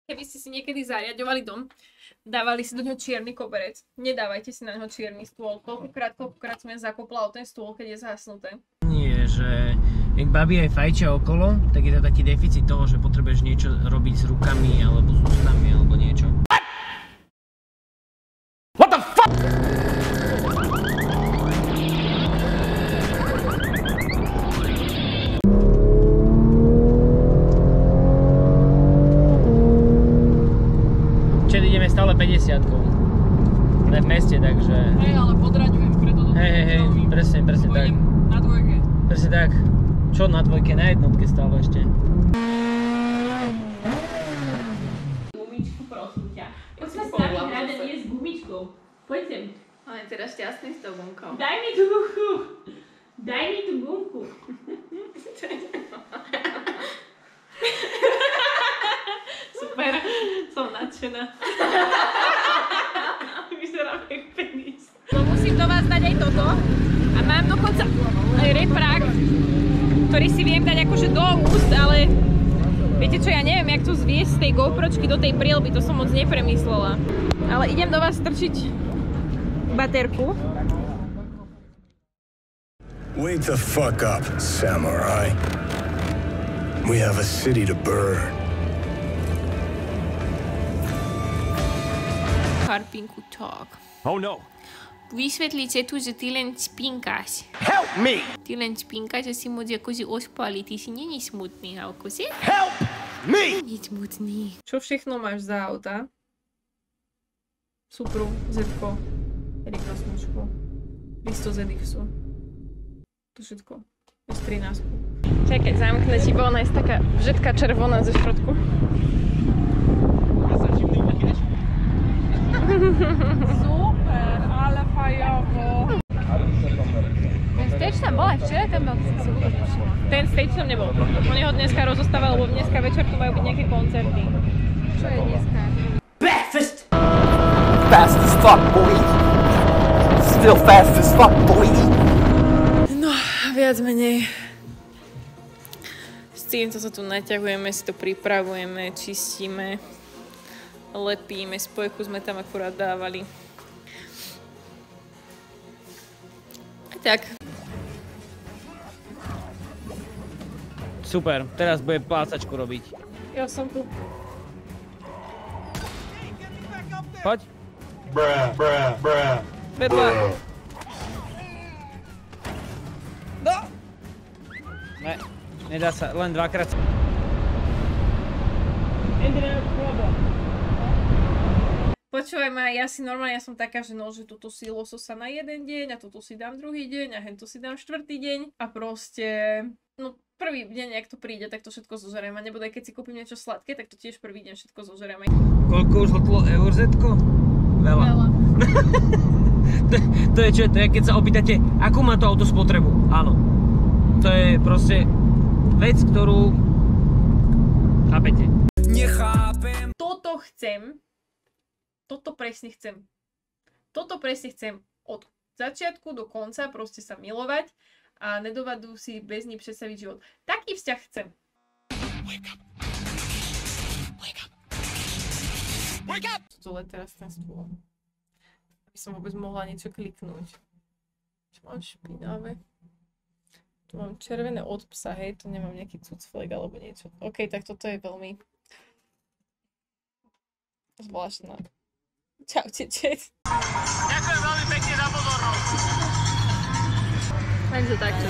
Keby ste si niekedy zariadovali dom, dávali si do ňoho čierny koberec, nedávajte si na ňoho čierny stôl. Koľkokrát som ja zakopla o ten stôl, keď je zhasnuté. Nie, že keď babi aj fajčia okolo, tak je to taký deficit toho, že potrebuješ niečo robiť s rukami, alebo s ústami, alebo niečo. What the fuck? Ideme stále 50-kou. Sme v meste, takže... Hej, ale podraďujem, preto to... Hej, presne tak. Na dvojke. Presne tak. Čo na dvojke? Na jednotke stále ešte. Gumičku, prosím ťa. Poďme sa hrať a nie s gumičkou. Poď sem. On je teda šťastný s tou gumkou. Daj mi tú gumku. Daj mi tú gumku. Super, som nadšená. Vyzerám jak penis. No musím do vás dať aj toto. A mám dokonca aj reprák, ktorý si viem dať akože do úst, ale viete čo, ja neviem, jak to zviesť z tej GoPročky do tej prielby, to som moc nepremyslela. Ale idem do vás strčiť baterku. Wake the fuck up, samurai. We have a city to burn. Karpinku talk. Oh no. Vysvetlíte tu, že ty len spinkáš. Help me! Ty len spinkáš a si moc akože ospalý. Ty si není smutný, akože? Help me! Není smutný. Čo všechno máš za auta? Supru, Zetko, rýchlosničku, 300 ZX-u. To všetko. S13. Čakaj, zamkne ti, bo ona je taká vžetka červená ze šprotku. Super, ale fajovo. Ten stage tam bol aj včera, ten bol, som si vôbec počula. Ten stage tam nebol. Oni ho dneska rozostávali, lebo dneska večer tu majú byť nejaké koncerty. Čo je dneska? Breakfast! Fast as fuck, boy. Still fast as fuck, boy. No, viac menej. S týmto sa tu naťahujeme, si to pripravujeme, čistíme, lepíme, spojku sme tam akurát dávali. A tak. Super, teraz bude plácačku robiť. Ja som tu. Poď. Bruh. Vedľa. No. Ne, nedá sa, len dvakrát. Počúvaj ma, ja som taká, že no, že toto si lososa na jeden deň a toto si dám druhý deň a hento si dám štvrtý deň a proste, no prvý deň, ak to príde, tak to všetko zožeriem a nebude, keď si kúpim niečo sladké, tak to tiež prvý deň všetko zožeriem. Koľko už hotlo EURZ-ko? Veľa. To je čo? To je keď sa opýtate, akú má to auto spotrebu? Áno. To je proste vec, ktorú chápete. Nechápem. Toto chcem. Toto presne chcem od začiatku do konca proste sa milovať a nedovadu si bez ní predstaviť život. Taký vzťah chcem. Wake up. Wake up. Wake up. Tu let teraz ten stôl. Aby som vôbec mohla niečo kliknúť. Čo mám špinavé? Tu mám červené od psa, hej, tu nemám nejaký cucflek alebo niečo. OK, tak toto je veľmi zvláštne. Čaute, čet. Ďakujem veľmi pekne za pozornosť. Takže takto.